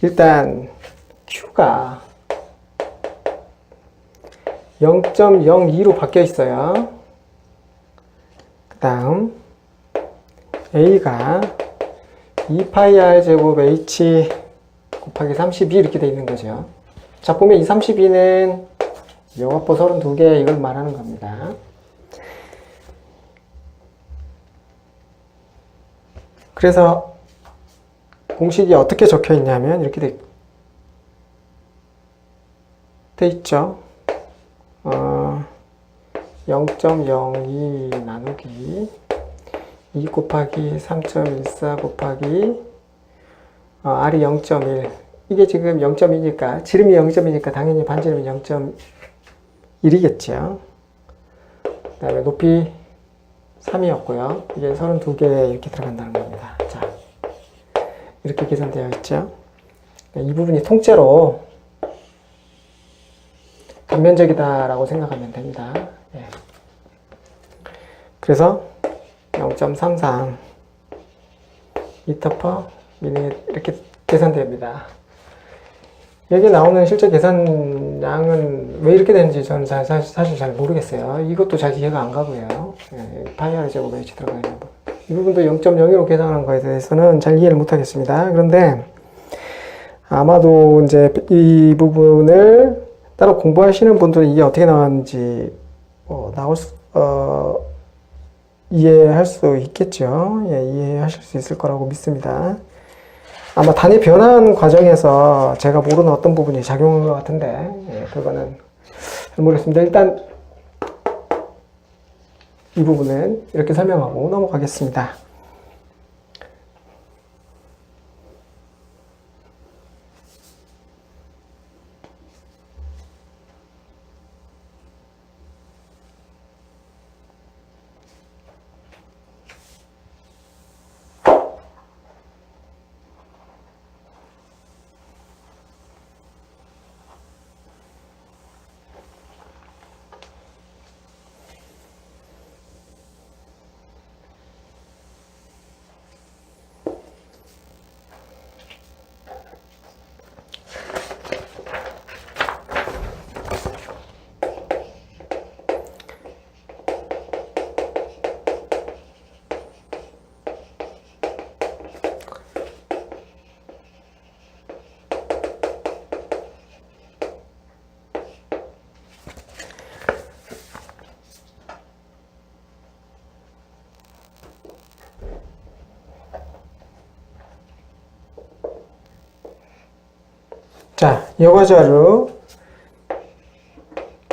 일단 Q가 0.02로 바뀌어 있어요. 그 다음 A가 2πr 제곱 H 곱하기 32 이렇게 돼 있는 거죠. 자, 보면 이 32는 여과포 32개 이걸 말하는 겁니다. 그래서 공식이 어떻게 적혀 있냐면 이렇게 돼 있죠. 0.02 나누기 2 곱하기 3.14 곱하기 R이 0.1. 이게 지금 0.2니까 지름이 0.2니까 당연히 반지름이 0.1이겠죠. 그 다음에 높이 3이었고요. 이게 32개 이렇게 들어간다는 겁니다. 자, 이렇게 계산되어 있죠. 이 부분이 통째로 단면적이다라고 생각하면 됩니다. 예. 그래서 0.33 m/min 이렇게 계산됩니다. 여기 나오는 실제 계산량은 왜 이렇게 되는지 저는 사실 잘 모르겠어요. 이것도 잘 이해가 안 가고요. 파이 r 제곱 h 들어가 있는 부분. 이 부분도 0.01로 계산하는 거에 대해서는 잘 이해를 못 하겠습니다. 그런데 아마도 이제 이 부분을 따로 공부하시는 분들은 이게 어떻게 나왔는지 이해할 수 있겠죠. 예, 이해하실 수 있을 거라고 믿습니다. 아마 단위 변환 과정에서 제가 모르는 어떤 부분이 작용한 것 같은데, 예, 그거는 잘 모르겠습니다. 일단 이 부분은 이렇게 설명하고 넘어가겠습니다. 자, 여과자로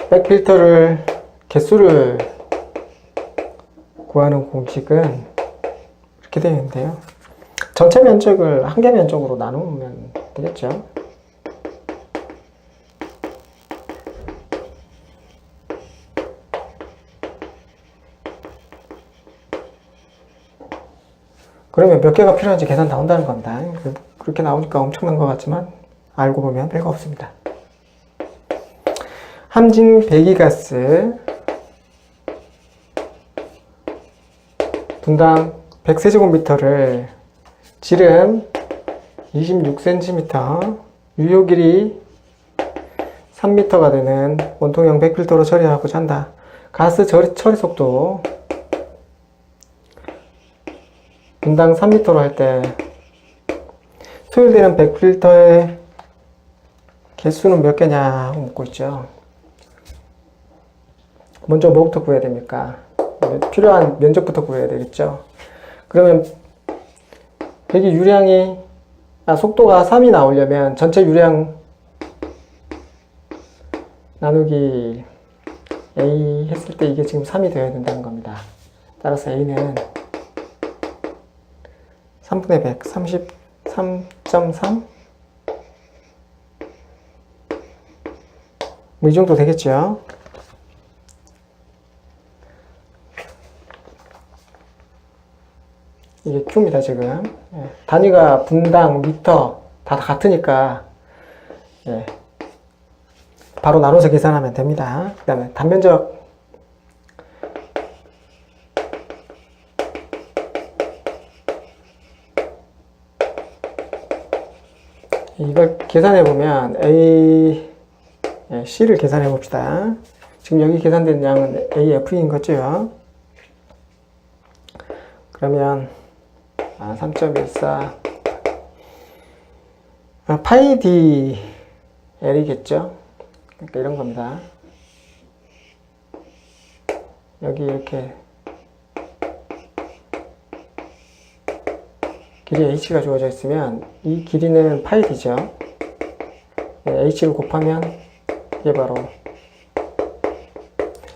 백필터를 개수를 구하는 공식은 이렇게 되어 있는데요. 전체 면적을 한 개 면적으로 나누면 되겠죠. 그러면 몇 개가 필요한지 계산 나온다는 겁니다. 그렇게 나오니까 엄청난 것 같지만 알고 보면 별거 없습니다. 함진 배기가스 분당 100세제곱미터를 지름 26cm, 유효 길이 3m가 되는 원통형 백필터로 처리하고자 한다. 가스 처리 속도 분당 3m로 할 때 소요되는 백필터의 개수는 몇 개냐 묻고 있죠. 먼저 뭐부터 구해야 됩니까? 필요한 면적부터 구해야 되겠죠. 그러면 배기 유량이 속도가 3이 나오려면 전체 유량 나누기 A 했을 때 이게 지금 3이 되어야 된다는 겁니다. 따라서 A는 3분의 100, 33.3? 뭐 이 정도 되겠죠. 이게 Q입니다, 지금. 예. 단위가 분당, 미터 다 같으니까 예. 바로 나눠서 계산하면 됩니다. 그 다음에 단면적 이걸 계산해 보면 A, C를 계산해 봅시다. 지금 여기 계산된 양은 AF인 거죠. 그러면 3.14 파이 D L이겠죠. 그러니까 이런 겁니다. 여기 이렇게 길이 H가 주어져 있으면 이 길이는 파이 D죠. H를 곱하면 이게 바로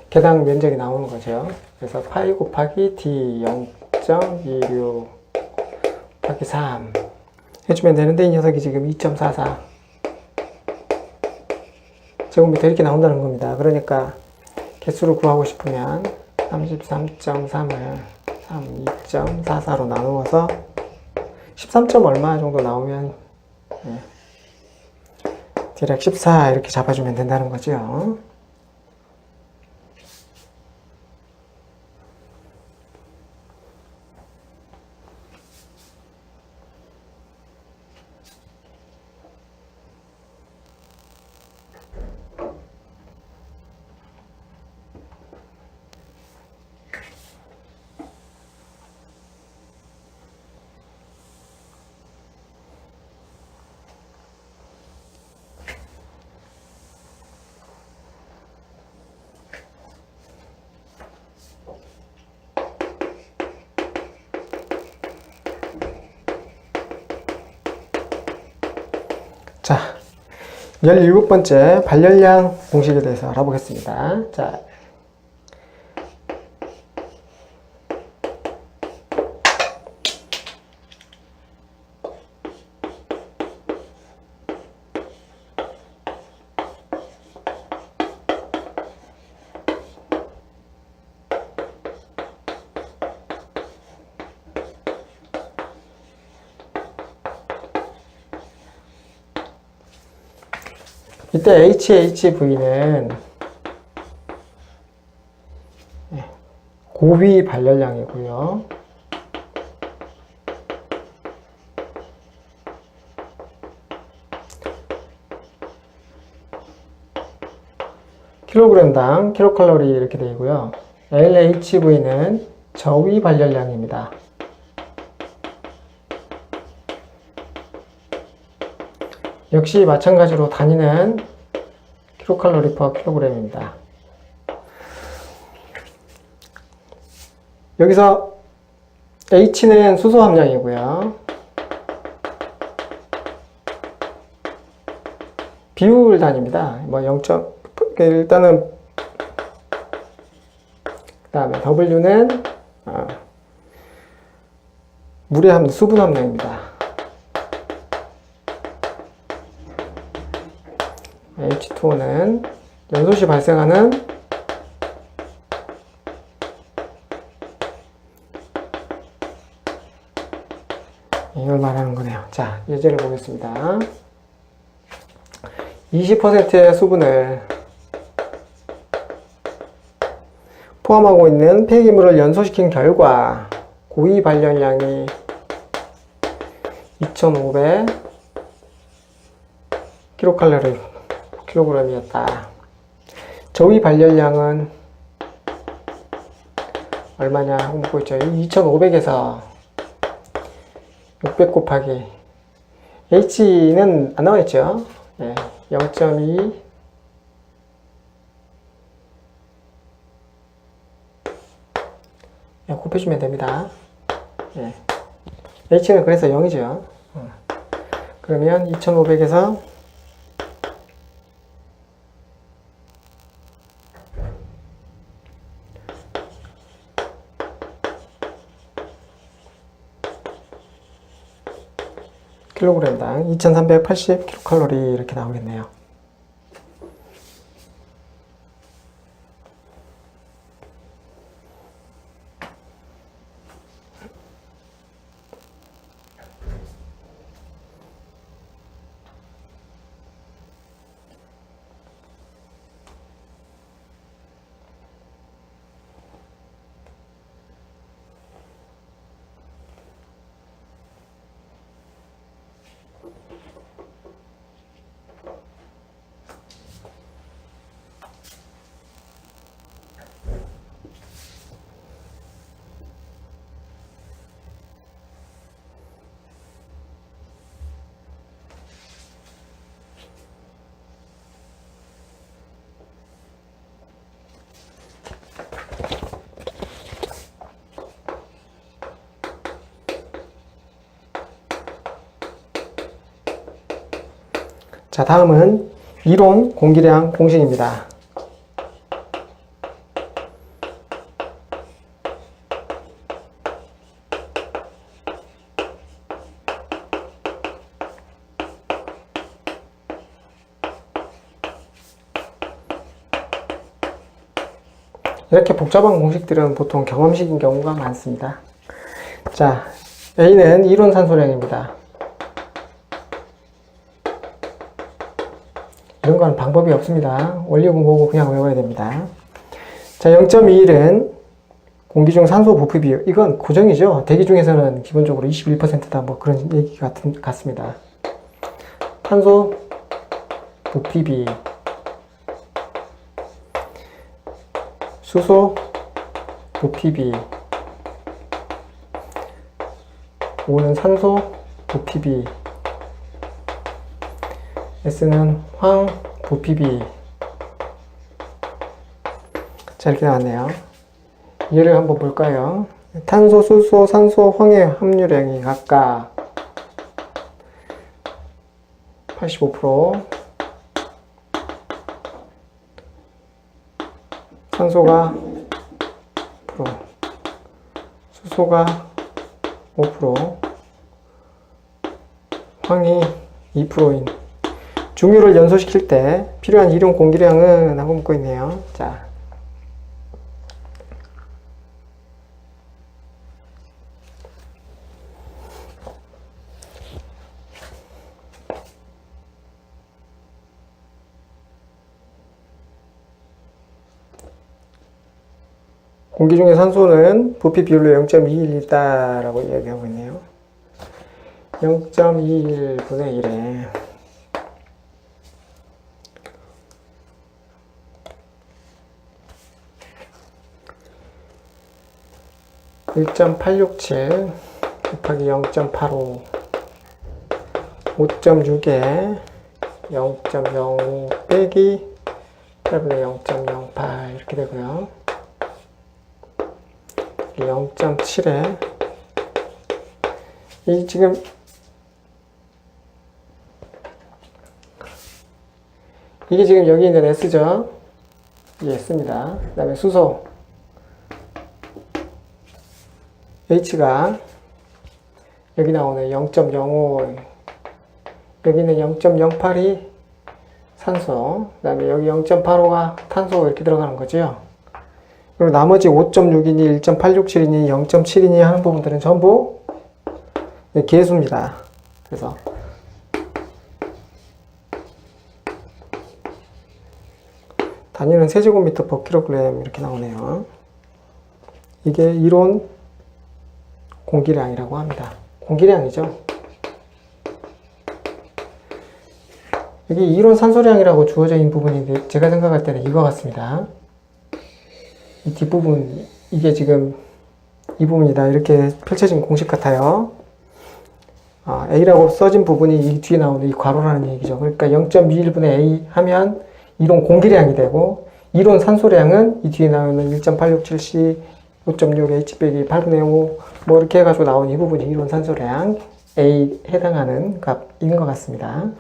개당 면적이 나오는 거죠. 그래서 파이 곱하기 D 0.26 곱하기 3 해주면 되는데 이 녀석이 지금 2.44 제곱미터 이렇게 나온다는 겁니다. 그러니까 개수를 구하고 싶으면 33.3을 2.44로 나누어서 13점 얼마 정도 나오면 디렉 14 이렇게 잡아주면 된다는 거죠. 자, 17번째 발열량 공식에 대해서 알아보겠습니다. 자, 이때 HHV는 고위 발열량이고요. 킬로그램당 킬로칼로리 이렇게 되고요. LHV는 저위 발열량입니다. 역시 마찬가지로 단위는 킬로칼로리 퍼 킬로그램입니다. 여기서 H는 수소 함량이고요. 비율 단위입니다. 뭐 0. 일단은 그 다음에 W는 물의 함량, 수분 함량입니다. H2O는 연소 시 발생하는 이걸 말하는 거네요. 자, 예제를 보겠습니다. 20%의 수분을 포함하고 있는 폐기물을 연소시킨 결과 고위 발열량이 2,500 킬로그램이었다. 저위 발열량은 얼마냐 하고 묻고 있죠. 2,500에서 600 곱하기 H는 안 나와 있죠. 네, 0.2 곱해주면 됩니다. 네. H는 그래서 0이죠. 그러면 2,500에서 킬로그램당 2380 킬로칼로리 이렇게 나오겠네요. 자, 다음은 이론 공기량 공식입니다. 이렇게 복잡한 공식들은 보통 경험식인 경우가 많습니다. 자, A는 이론 산소량입니다. 이런 건 방법이 없습니다. 원리군 보고 그냥 외워야 됩니다. 자, 0.21은 공기 중 산소 부피 비율. 이건 고정이죠. 대기 중에서는 기본적으로 21%다. 뭐 그런 얘기 같습니다. 탄소 부피비, 수소 부피비, O는 산소 부피비, S는 황 부피비. 자, 이렇게 나왔네요. 얘를 한번 볼까요? 탄소, 수소, 산소, 황의 함유량이 각각 85%, 산소가 5%, 수소가 5%, 황이 2%인 중유를 연소시킬 때 필요한 이온 공기량은 하고 묻고 있네요. 자, 공기 중의 산소는 부피 비율로 0.21이다라고 이야기하고 있네요. 0.21분의 1에 1.867 곱하기 0.85 5.6에 0.05 빼기 8분의 0.08 이렇게 되고요. 0.7에 이 지금 이게 지금 여기 있는 S죠. 이게 S입니다. 그 다음에 수소 H가 여기 나오는 0.05 여기는 0.08이 산소 그 다음에 여기 0.85가 탄소 이렇게 들어가는 거죠. 그리고 나머지 5.6이니 1.867이니 0.7이니 하는 부분들은 전부 계수입니다. 그래서 단위는 세제곱미터 per 킬로그램 이렇게 나오네요. 이게 이론 공기량이라고 합니다. 공기량이죠. 여기 이론 산소량이라고 주어져 있는 부분인데 제가 생각할 때는 이거 같습니다. 이 뒷부분 이게 지금 이 부분이다 이렇게 펼쳐진 공식 같아요. A라고 써진 부분이 이 뒤에 나오는 이 괄호라는 얘기죠. 그러니까 0.21분의 A 하면 이론 공기량이 되고 이론 산소량은 이 뒤에 나오는 1.867C 5.6 H 빼기 8분의 5 뭐 이렇게 해가지고 나온 이 부분이 이론 산소량 A 해당하는 값인 것 같습니다.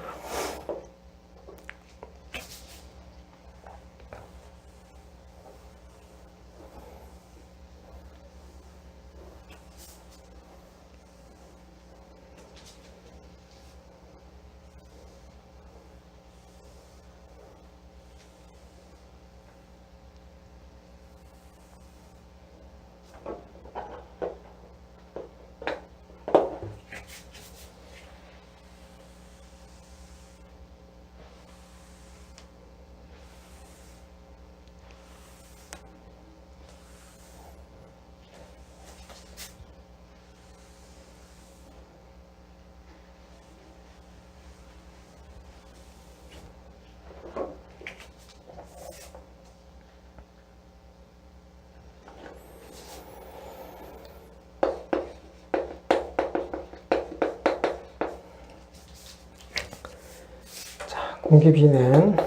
공기 B는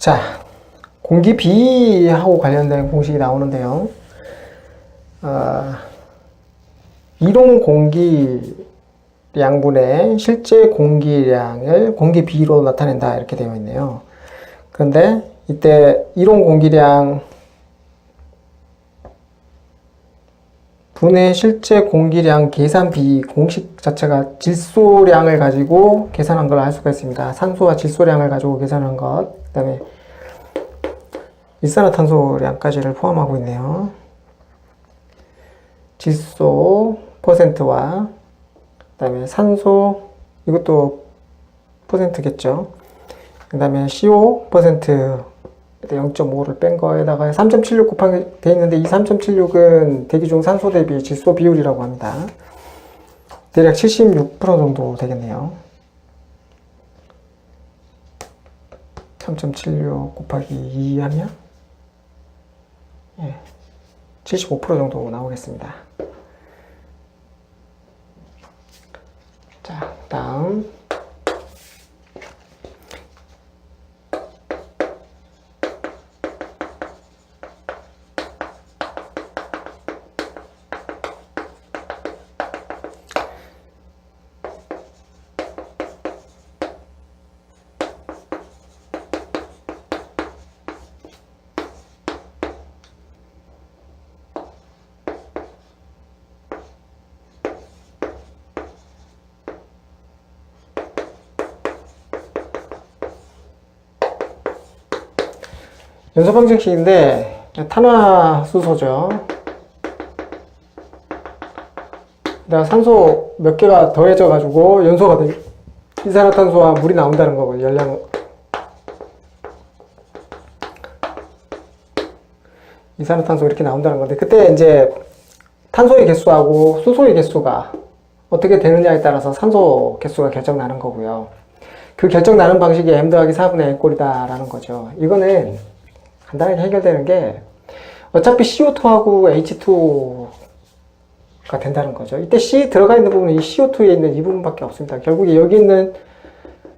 자, 공기 B하고 관련된 공식이 나오는데요. 이론 공기량분의 실제 공기량을 공기 B로 나타낸다 이렇게 되어 있네요. 그런데 이때 이론 공기량 분의 실제 공기량 계산 비 공식 자체가 질소량을 가지고 계산한 걸 알 수가 있습니다. 산소와 질소량을 가지고 계산한 것, 그 다음에 일산화탄소량까지를 포함하고 있네요. 질소, 퍼센트와 그 다음에 산소 이것도 퍼센트겠죠. 그 다음에 CO 퍼센트 0.5를 뺀 거에다가 3.76 곱하기 돼 있는데 이 3.76은 대기 중 산소 대비 질소 비율이라고 합니다. 대략 76% 정도 되겠네요. 3.76 곱하기 2 하면 75% 정도 나오겠습니다. 자, 다음 연소 방정식인데 탄화수소죠. 내가 산소 몇 개가 더해져 가지고 연소가 돼 이산화탄소와 물이 나온다는 거고 열량 이산화탄소 이렇게 나온다는 건데 그때 이제 탄소의 개수하고 수소의 개수가 어떻게 되느냐에 따라서 산소 개수가 결정나는 거고요. 그 결정나는 방식이 m 더하기 4분의 n 꼴이다라는 거죠. 이거는 간단하게 해결되는 게 어차피 CO2하고 H2가 된다는 거죠. 이때 C 들어가 있는 부분은 이 CO2에 있는 이 부분밖에 없습니다. 결국에 여기 있는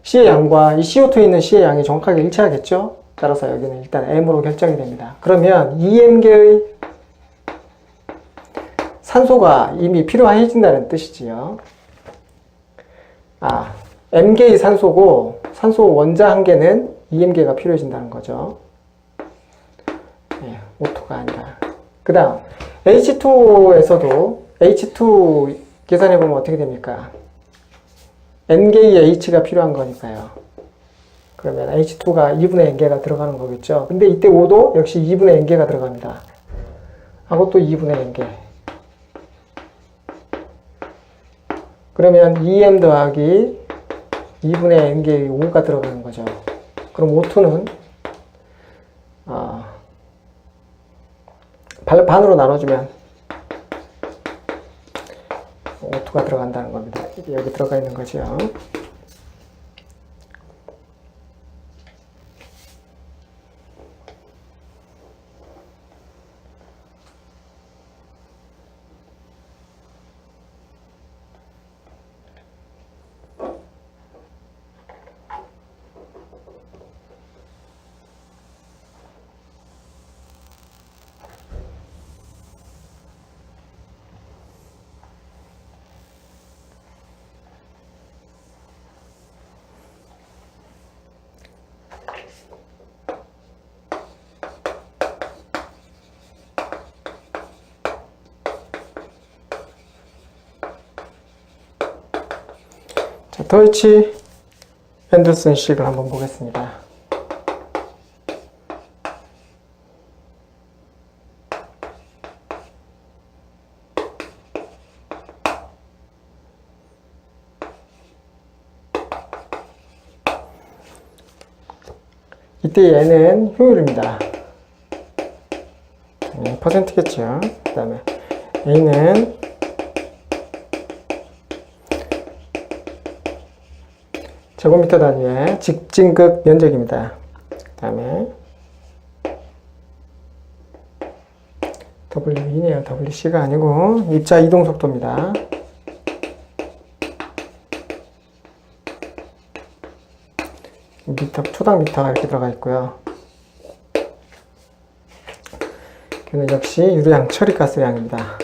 C의 양과 이 CO2에 있는 C의 양이 정확하게 일치하겠죠. 따라서 여기는 일단 M으로 결정이 됩니다. 그러면 2M개의 산소가 이미 필요해진다는 뜻이지요. M개의 산소고 산소 원자 한 개는 2M개가 필요해진다는 거죠. O2가 아니라. 그 다음 H2에서도 H2 계산해보면 어떻게 됩니까? N개의 H가 필요한 거니까요. 그러면 H2가 2분의 N개가 들어가는 거겠죠. 근데 이때 O도 역시 2분의 N개가 들어갑니다. 하고 또 2분의 N개. 그러면 2M 더하기 2분의 N개의 5가 들어가는 거죠. 그럼 O2는 반으로 나눠주면 O2가 들어간다는 겁니다. 여기 들어가 있는 거죠. 자, 더이치 앤더슨 식을 한번 보겠습니다. 이때 얘는 효율입니다. 퍼센트겠죠. 그 다음에 A는 제곱미터 단위의 직진극 면적입니다. 그 다음에 WE네요. WC가 아니고 입자 이동 속도입니다. 미터, 초당 미터가 이렇게 들어가 있고요. 그는 역시 유량 처리가스량입니다.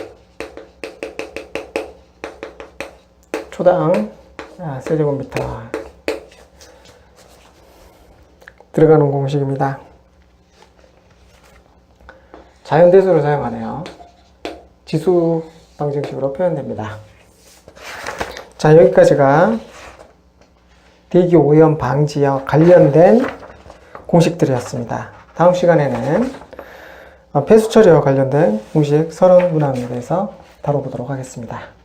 초당 세제곱미터 들어가는 공식입니다. 자연대수를 사용하네요. 지수 방정식으로 표현됩니다. 자, 여기까지가 대기 오염 방지와 관련된 공식들이었습니다. 다음 시간에는 폐수 처리와 관련된 공식 30문항에 대해서 다뤄보도록 하겠습니다.